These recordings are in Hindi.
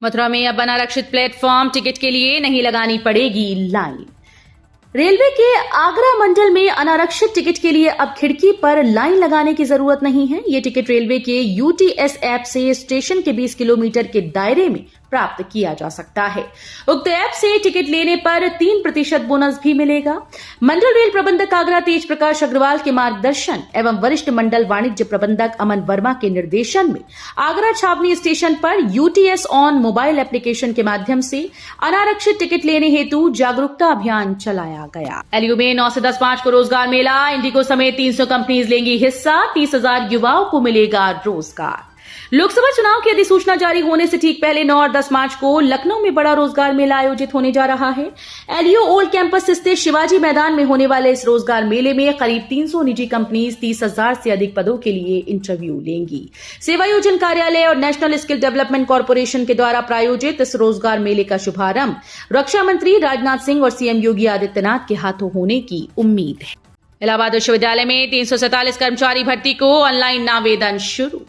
मथुरा में अब अनारक्षित प्लेटफॉर्म टिकट के लिए नहीं लगानी पड़ेगी लाइन। रेलवे के आगरा मंडल में अनारक्षित टिकट के लिए अब खिड़की पर लाइन लगाने की जरूरत नहीं है। ये टिकट रेलवे के यूटीएस ऐप से स्टेशन के 20 किलोमीटर के दायरे में प्राप्त किया जा सकता है। उक्त ऐप से टिकट लेने पर 3% बोनस भी मिलेगा। मंडल रेल प्रबंधक आगरा तेज प्रकाश अग्रवाल के मार्गदर्शन एवं वरिष्ठ मंडल वाणिज्य प्रबंधक अमन वर्मा के निर्देशन में आगरा छावनी स्टेशन पर यूटीएस ऑन मोबाइल एप्लीकेशन के माध्यम से अनारक्षित टिकट लेने हेतु जागरूकता अभियान चलाया गया। एलयू में 9 से 10 मार्च को रोजगार मेला, इंडिगो समेत 300 कंपनीज लेंगी हिस्सा, 30,000 युवाओं को मिलेगा रोजगार। लोकसभा चुनाव की अधिसूचना जारी होने से ठीक पहले 9 और 10 मार्च को लखनऊ में बड़ा रोजगार मेला आयोजित होने जा रहा है। एलयू ओल्ड कैंपस स्थित शिवाजी मैदान में होने वाले इस रोजगार मेले में करीब 300 निजी कंपनीज 30,000 से अधिक पदों के लिए इंटरव्यू लेंगी। सेवायोजन कार्यालय और नेशनल स्किल डेवलपमेंट कॉर्पोरेशन के द्वारा प्रायोजित इस रोजगार मेले का शुभारंभ रक्षा मंत्री राजनाथ सिंह और सीएम योगी आदित्यनाथ के हाथों होने की उम्मीद है। इलाहाबाद विश्वविद्यालय में 347 कर्मचारी भर्ती को ऑनलाइन आवेदन शुरू।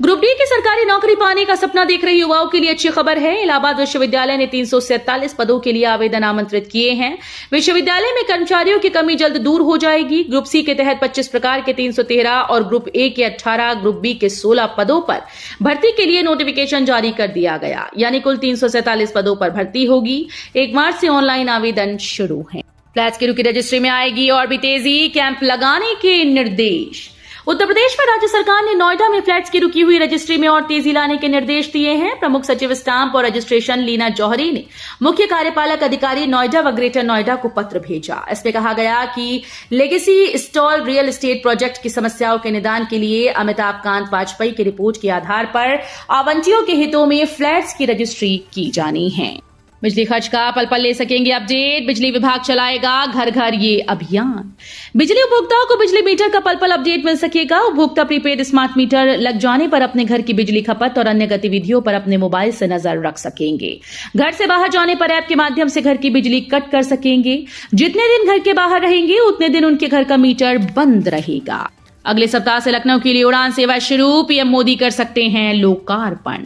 ग्रुप डी की सरकारी नौकरी पाने का सपना देख रहे युवाओं के लिए अच्छी खबर है। इलाहाबाद विश्वविद्यालय ने 347 पदों के लिए आवेदन आमंत्रित किए हैं। विश्वविद्यालय में कर्मचारियों की कमी जल्द दूर हो जाएगी। ग्रुप सी के तहत 25 प्रकार के 313 और ग्रुप ए के 18, ग्रुप बी के 16 पदों पर भर्ती के लिए नोटिफिकेशन जारी कर दिया गया, यानी कुल 347 पदों पर भर्ती होगी। 1 मार्च से ऑनलाइन आवेदन शुरू है। फ्लैट्स की रुकी रजिस्ट्री में आएगी और भी तेजी, कैंप लगाने के निर्देश। उत्तर प्रदेश में राज्य सरकार ने नोएडा में फ्लैट्स की रुकी हुई रजिस्ट्री में और तेजी लाने के निर्देश दिए हैं। प्रमुख सचिव स्टाम्प और रजिस्ट्रेशन लीना जौहरी ने मुख्य कार्यपालक अधिकारी नोएडा व ग्रेटर नोएडा को पत्र भेजा। इसमें कहा गया कि legacy stall real estate project की समस्याओं के निदान के लिए अमिताभ कांत वाजपेयी की रिपोर्ट के आधार पर आवंटियों के हितों में फ्लैट्स की रजिस्ट्री की जानी है। बिजली खर्च का पल पल ले सकेंगे अपडेट, बिजली विभाग चलाएगा घर घर ये अभियान। बिजली उपभोक्ताओं को बिजली मीटर का पल पल अपडेट मिल सकेगा। उपभोक्ता प्रीपेड स्मार्ट मीटर लग जाने पर अपने घर की बिजली खपत और अन्य गतिविधियों पर अपने मोबाइल से नजर रख सकेंगे। घर से बाहर जाने पर ऐप के माध्यम से घर की बिजली कट कर सकेंगे। जितने दिन घर के बाहर रहेंगे उतने दिन उनके घर का मीटर बंद रहेगा। अगले सप्ताह से लखनऊ के लिए उड़ान सेवा शुरू, पीएम मोदी कर सकते हैं लोकार्पण।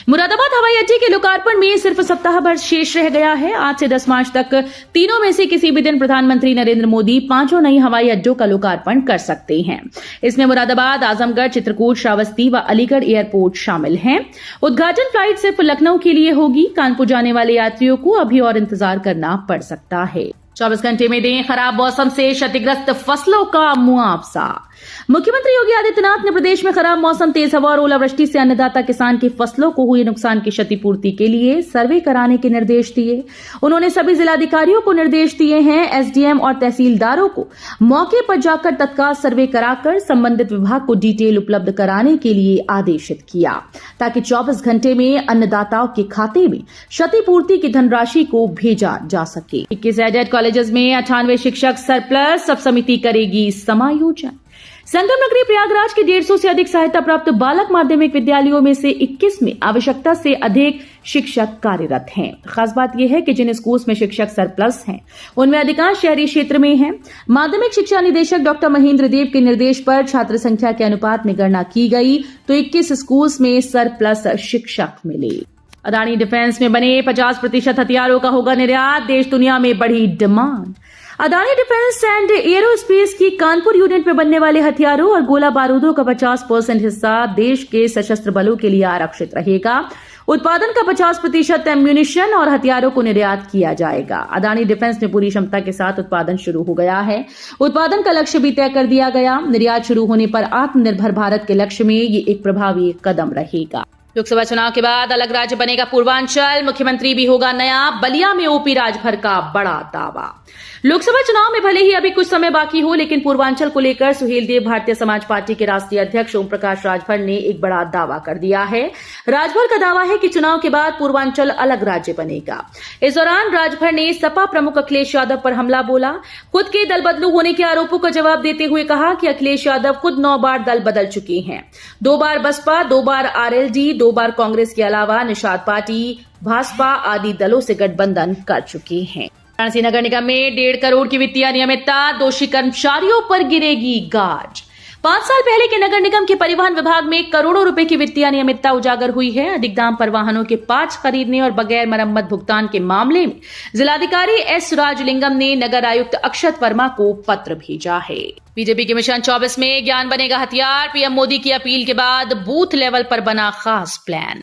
मुरादाबाद हवाई अड्डे के लोकार्पण में सिर्फ सप्ताह भर शेष रह गया है। आज से 10 मार्च तक तीनों में से किसी भी दिन प्रधानमंत्री नरेंद्र मोदी 5 नई हवाई अड्डों का लोकार्पण कर सकते हैं। इसमें मुरादाबाद, आजमगढ़, चित्रकूट, श्रावस्ती व अलीगढ़ एयरपोर्ट शामिल हैं। उद्घाटन फ्लाइट सिर्फ लखनऊ के लिए होगी। कानपुर जाने वाले यात्रियों को अभी और इंतजार करना पड़ सकता है। 24 घंटे में दें खराब मौसम से क्षतिग्रस्त फसलों का मुआवजा। मुख्यमंत्री योगी आदित्यनाथ ने प्रदेश में खराब मौसम, तेज हवा और ओलावृष्टि से अन्नदाता किसान की फसलों को हुए नुकसान की क्षतिपूर्ति के लिए सर्वे कराने के निर्देश दिए। उन्होंने सभी जिलाधिकारियों को निर्देश दिए हैं एसडीएम और तहसीलदारों को मौके पर जाकर तत्काल सर्वे कराकर संबंधित विभाग को डिटेल उपलब्ध कराने के लिए आदेशित किया, ताकि 24 घंटे में अन्नदाताओं के खाते में क्षतिपूर्ति की धनराशि को भेजा जा सके। 21 एडेड कॉलेजेस में 98 शिक्षक सरप्लस, सब समिति करेगी समायोजन। संगम नगरी प्रयागराज के 150 से अधिक सहायता प्राप्त बालक माध्यमिक विद्यालयों में से 21 में आवश्यकता से अधिक शिक्षक कार्यरत हैं। खास बात यह है कि जिन स्कूल्स में शिक्षक सरप्लस हैं, उनमें अधिकांश शहरी क्षेत्र में हैं। माध्यमिक शिक्षा निदेशक डॉक्टर महेंद्र देव के निर्देश पर छात्र संख्या के अनुपात में गणना की गई तो 21 स्कूल्स में सरप्लस शिक्षक मिले। अदानी डिफेंस में बने 50% हथियारों का होगा निर्यात, देश दुनिया में बढ़ी demand. Adani defence and aerospace की कानपुर यूनिट में बनने वाले हथियारों और गोला बारूदों का 50% हिस्सा देश के सशस्त्र बलों के लिए आरक्षित रहेगा। उत्पादन का 50% एम्यूनिशन और हथियारों को निर्यात किया जाएगा। अदानी डिफेंस में पूरी क्षमता के साथ उत्पादन शुरू हो गया है। उत्पादन का लक्ष्य भी तय कर दिया गया। निर्यात शुरू होने पर आत्मनिर्भर भारत के लक्ष्य में ये एक प्रभावी कदम रहेगा। लोकसभा चुनाव के बाद अलग राज्य बनेगा पूर्वांचल, मुख्यमंत्री भी होगा नया, बलिया में ओपी राजभर का बड़ा दावा। लोकसभा चुनाव में भले ही अभी कुछ समय बाकी हो, लेकिन पूर्वांचल को लेकर सुहेल देव भारतीय समाज पार्टी के राष्ट्रीय अध्यक्ष ओम प्रकाश राजभर ने एक बड़ा दावा कर दिया है। राजभर का दावा है कि चुनाव के बाद पूर्वांचल अलग राज्य बनेगा। इस दौरान राजभर ने सपा प्रमुख अखिलेश यादव पर हमला बोला। खुद के दल बदलू होने के आरोपों का जवाब देते हुए कहा कि अखिलेश यादव खुद 9 बार दल बदल चुके हैं। 2 बार बसपा, 2 बार आरएलडी, 2 बार कांग्रेस के अलावा निषाद पार्टी, भाजपा आदि दलों से गठबंधन कर चुके हैं। वाराणसी नगर निगम में 1.5 करोड़ की वित्तीय अनियमितता, दोषी कर्मचारियों पर गिरेगी गाज। 5 साल पहले के नगर निगम के परिवहन विभाग में करोड़ों रुपए की वित्तीय अनियमितता उजागर हुई है। अधिक दाम पर वाहनों के पार्ट्स खरीदने और बगैर मरम्मत भुगतान के मामले में जिलाधिकारी एस राजलिंगम ने नगर आयुक्त अक्षत वर्मा को पत्र भेजा है। बीजेपी के मिशन 24 में ज्ञान बनेगा हथियार। पीएम मोदी की अपील के बाद बूथ लेवल पर बना खास प्लान।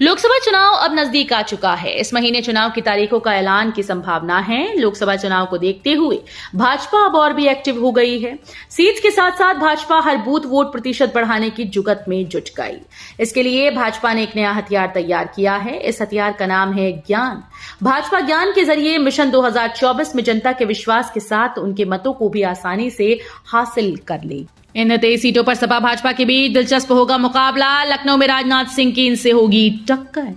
लोकसभा चुनाव अब नजदीक आ चुका है। इस महीने चुनाव की तारीखों का ऐलान की संभावना है। लोकसभा चुनाव को देखते हुए भाजपा अब और भी एक्टिव हो गई है। सीट्स के साथ साथ भाजपा हर बूथ वोट प्रतिशत बढ़ाने की जुगत में जुट गई। इसके लिए भाजपा ने एक नया हथियार तैयार किया है। इस हथियार का नाम है ज्ञान। भाजपा ज्ञान के जरिए मिशन 2024 में जनता के विश्वास के साथ उनके मतों को भी आसानी से हासिल कर ले। इन 23 सीटों पर सपा भाजपा के बीच दिलचस्प होगा मुकाबला। लखनऊ में राजनाथ सिंह की इनसे होगी टक्कर।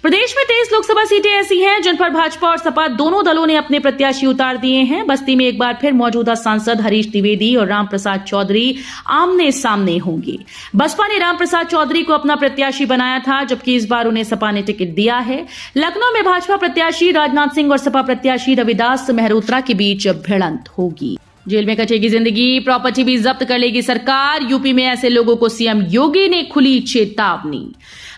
प्रदेश में 23 लोकसभा सीटें ऐसी हैं जिन पर भाजपा और सपा दोनों दलों ने अपने प्रत्याशी उतार दिए हैं। बस्ती में एक बार फिर मौजूदा सांसद हरीश द्विवेदी और रामप्रसाद चौधरी आमने सामने होंगे। बसपा ने रामप्रसाद चौधरी को अपना प्रत्याशी बनाया था, जबकि इस बार उन्हें सपा ने टिकट दिया है। लखनऊ में भाजपा प्रत्याशी राजनाथ सिंह और सपा प्रत्याशी रविदास मेहरोत्रा के बीच भिड़ंत होगी। जेल में कटेगी जिंदगी, प्रॉपर्टी भी जब्त कर लेगी सरकार। यूपी में ऐसे लोगों को सीएम योगी ने खुली चेतावनी।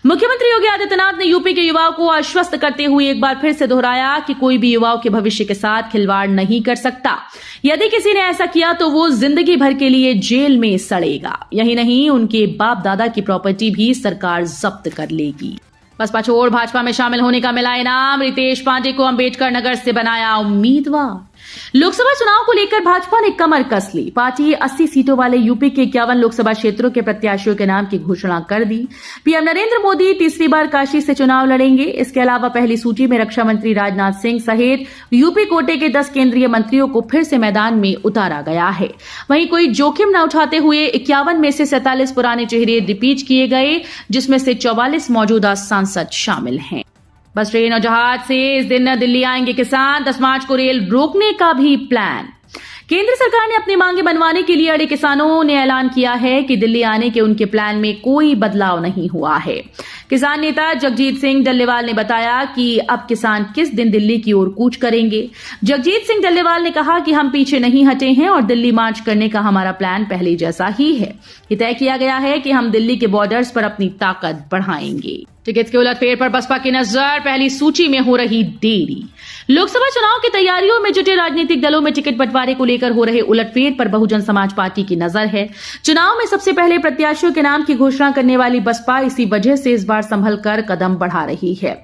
मुख्यमंत्री योगी आदित्यनाथ ने यूपी के युवाओं को आश्वस्त करते हुए एक बार फिर से दोहराया कि कोई भी युवाओं के भविष्य के साथ खिलवाड़ नहीं कर सकता। यदि किसी ने ऐसा किया तो वो जिंदगी भर के लिए जेल में सड़ेगा। यही नहीं, उनके बाप दादा की प्रॉपर्टी भी सरकार जब्त कर लेगी। बसपा छोड़ भाजपा में शामिल होने का मिला इनाम। रितेश पांडे को अंबेडकर नगर से बनाया उम्मीदवार। लोकसभा चुनाव को लेकर भाजपा ने कमर कस ली। पार्टी 80 सीटों वाले यूपी के 51 लोकसभा क्षेत्रों के प्रत्याशियों के नाम की घोषणा कर दी। पीएम नरेंद्र मोदी तीसरी बार काशी से चुनाव लड़ेंगे। इसके अलावा पहली सूची में रक्षा मंत्री राजनाथ सिंह सहित यूपी कोटे के 10 केंद्रीय मंत्रियों को फिर से मैदान में उतारा गया है। वहीं कोई जोखिम न उठाते हुए 51 में से 47 पुराने चेहरे रिपीट किए गए, जिसमें से 44 मौजूदा सांसद शामिल हैं। बस, ट्रेन और जहाज से इस दिन दिल्ली आएंगे किसान। 10 मार्च को रेल रोकने का भी प्लान। केंद्र सरकार ने अपनी मांगे मनवाने के लिए अड़े किसानों ने ऐलान किया है कि दिल्ली आने के उनके प्लान में कोई बदलाव नहीं हुआ है। किसान नेता जगजीत सिंह डल्लेवाल ने बताया कि अब किसान किस दिन दिल्ली की ओर कूच करेंगे। जगजीत सिंह डल्लेवाल ने कहा कि हम पीछे नहीं हटे हैं और दिल्ली मार्च करने का हमारा प्लान पहले जैसा ही है। ये तय किया गया है कि हम दिल्ली के बॉर्डर्स पर अपनी ताकत बढ़ाएंगे। टिकट के उलटफेर पर बसपा की नजर। पहली सूची में हो रही देरी। लोकसभा चुनाव की तैयारियों में जुटे राजनीतिक दलों में टिकट बंटवारे को लेकर हो रहे उलटफेर पर बहुजन समाज पार्टी की नजर है। चुनाव में सबसे पहले प्रत्याशियों के नाम की घोषणा करने वाली बसपा इसी वजह से इस बार संभल कर कदम बढ़ा रही है।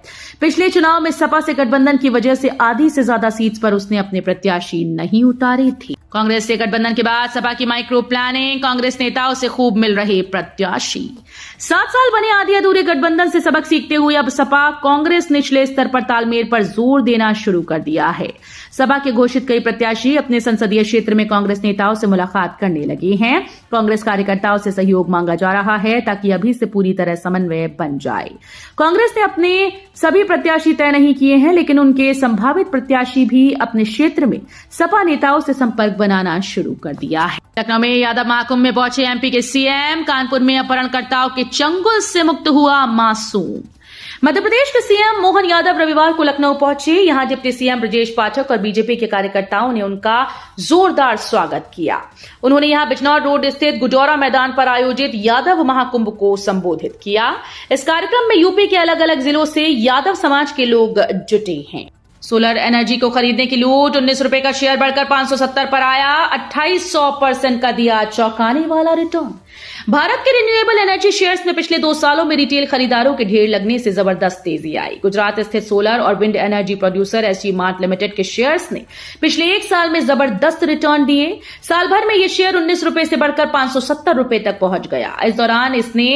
पिछले चुनाव में सपा से गठबंधन की वजह से आधी से ज्यादा सीट्स पर उसने अपने प्रत्याशी नहीं उतारे थे। कांग्रेस से गठबंधन के बाद सपा की माइक्रो प्लानिंग। कांग्रेस नेताओं से खूब मिल रहे प्रत्याशी। 7 साल बने आधे अधूरे गठबंधन से सबक सीखते हुए अब सपा कांग्रेस निचले स्तर पर तालमेल पर जोर देना शुरू कर दिया है। सपा के घोषित कई प्रत्याशी अपने संसदीय क्षेत्र में कांग्रेस नेताओं से मुलाकात करने लगे हैं। कांग्रेस कार्यकर्ताओं से सहयोग मांगा जा रहा है ताकि अभी से पूरी तरह समन्वय बन जाए। कांग्रेस ने अपने सभी प्रत्याशी तय नहीं किए हैं, लेकिन उनके संभावित प्रत्याशी भी अपने क्षेत्र में सपा नेताओं से संपर्क बनाना शुरू कर दिया है। लखनऊ में यादव महाकुंभ में पहुंचे एमपी के सीएम। कानपुर में अपहरणकर्ताओं के चंगुल से मुक्त हुआ मासूम। मध्य प्रदेश के सीएम मोहन यादव रविवार को लखनऊ पहुंचे। यहां डिप्टी सीएम ब्रजेश पाठक और बीजेपी के कार्यकर्ताओं ने उनका जोरदार स्वागत किया। उन्होंने यहां बिजनौर रोड स्थित गुजौरा मैदान पर आयोजित यादव महाकुंभ को संबोधित किया। इस कार्यक्रम में यूपी के अलग अलग जिलों से यादव समाज के लोग जुटे हैं। सोलर एनर्जी को खरीदने की लूट। 19 रुपए का शेयर बढ़कर 570 पर आया। 2800% का दिया चौंकाने वाला रिटर्न। भारत के रिन्यूएबल एनर्जी शेयर्स में पिछले 2 सालों में रिटेल खरीदारों के ढेर लगने से जबरदस्त तेजी आई। गुजरात स्थित सोलर और wind energy producer SG mart limited के शेयर्स ने पिछले 1 साल में जबरदस्त रिटर्न दिए। साल भर में यह शेयर 19 रुपए से बढ़कर 570 रुपए तक पहुंच गया। इस दौरान इसने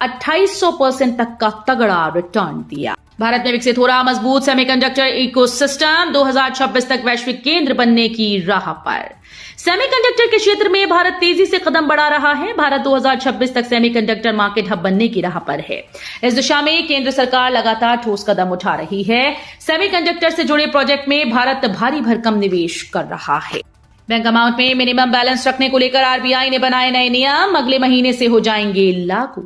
2800% तक का तगड़ा रिटर्न दिया। भारत में विकसित हो रहा मजबूत सेमीकंडक्टर इकोसिस्टम 2026 तक वैश्विक केंद्र बनने की राह पर। सेमीकंडक्टर के क्षेत्र में भारत तेजी से कदम बढ़ा रहा है। भारत 2026 तक सेमीकंडक्टर मार्केट हब बनने की राह पर है। इस दिशा में केंद्र सरकार लगातार ठोस कदम उठा रही है। सेमीकंडक्टर से जुड़े प्रोजेक्ट में भारत भारी भरकम निवेश कर रहा है। बैंक अकाउंट में मिनिमम बैलेंस रखने को लेकर आरबीआई ने बनाए नए नियम अगले महीने से हो जाएंगे लागू।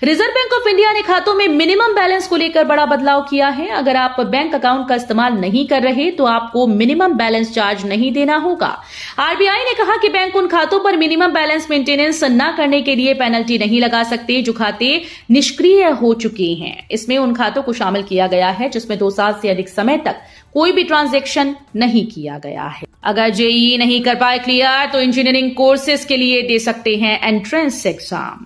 रिजर्व बैंक ऑफ इंडिया ने खातों में मिनिमम बैलेंस को लेकर बड़ा बदलाव किया है। अगर आप बैंक अकाउंट का इस्तेमाल नहीं कर रहे तो आपको मिनिमम बैलेंस चार्ज नहीं देना होगा। आरबीआई ने कहा कि बैंक उन खातों पर मिनिमम बैलेंस मेंटेनेंस न करने के लिए पेनल्टी नहीं लगा सकते जो खाते निष्क्रिय हो चुके हैं। इसमें उन खातों को शामिल किया गया है जिसमें 2 साल से अधिक समय तक कोई भी ट्रांजैक्शन नहीं किया गया है। अगर जेईई नहीं कर पाए क्लियर तो इंजीनियरिंग कोर्सेज के लिए दे सकते हैं एंट्रेंस एग्जाम।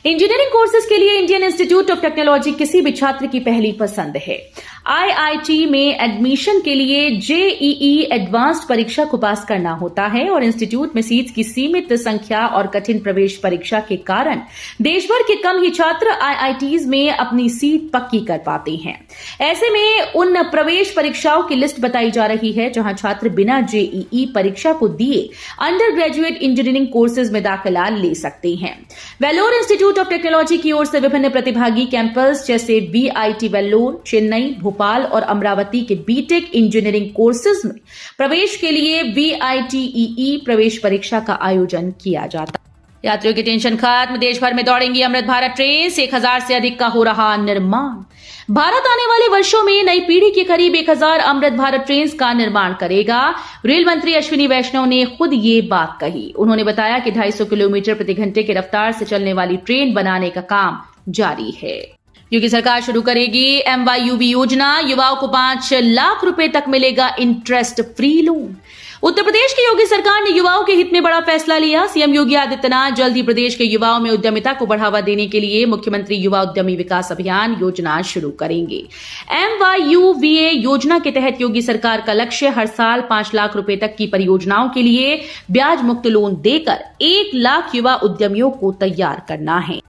इंजीनियरिंग कोर्सेज के लिए इंडियन इंस्टीट्यूट ऑफ टेक्नोलॉजी किसी भी छात्र की पहली पसंद है। आईआईटी में एडमिशन के लिए जेईई एडवांस्ड परीक्षा को पास करना होता है और इंस्टीट्यूट में सीट्स की सीमित संख्या और कठिन प्रवेश परीक्षा के कारण देश भर के कम ही छात्र आईआईटीज में अपनी सीट पक्की कर पाते हैं। ऐसे में उन प्रवेश परीक्षाओं की लिस्ट बताई जा रही है जहां छात्र बिना जेईई परीक्षा को दिए अंडर ग्रेजुएट इंजीनियरिंग कोर्सेज में दाखिला ले सकते हैं। वेल्लोर इंस्टीट्यूट ऑफ टेक्नोलॉजी की ओर से विभिन्न प्रतिभागी कैंपस जैसे वीआईटी वेल्लोर, चेन्नई, भोपाल और अमरावती के बीटेक इंजीनियरिंग कोर्सेज में प्रवेश के लिए वीआईटीईई प्रवेश परीक्षा का आयोजन किया जाता है। यात्रियों की टेंशन खत्म, देश भर में दौड़ेंगी अमृत भारत ट्रेन, 1000 से अधिक का हो रहा निर्माण। भारत आने वाले वर्षों में नई पीढ़ी के करीब 1000 अमृत भारत ट्रेन का निर्माण करेगा। रेल मंत्री अश्विनी वैष्णव ने खुद ये बात कही। उन्होंने बताया कि 250 किलोमीटर प्रति घंटे की रफ्तार से चलने वाली ट्रेन बनाने का काम जारी है। योगी सरकार शुरू करेगी MYUV योजना, युवाओं को 5 लाख रुपए तक मिलेगा interest free loan. Uttar Pradesh की योगी सरकार ने युवाओं के हित में बड़ा फैसला लिया। सीएम योगी आदित्यनाथ जल्द ही प्रदेश के युवाओं में उद्यमिता को बढ़ावा देने के लिए मुख्यमंत्री युवा उद्यमी विकास अभियान योजना शुरू करेंगे। MYUVA योजना के तहत योगी सरकार का लक्ष्य हर साल 5 लाख रुपए तक की परियोजनाओं के लिए ब्याज मुक्त लोन देकर 1 लाख युवा उद्यमियों को तैयार करना है।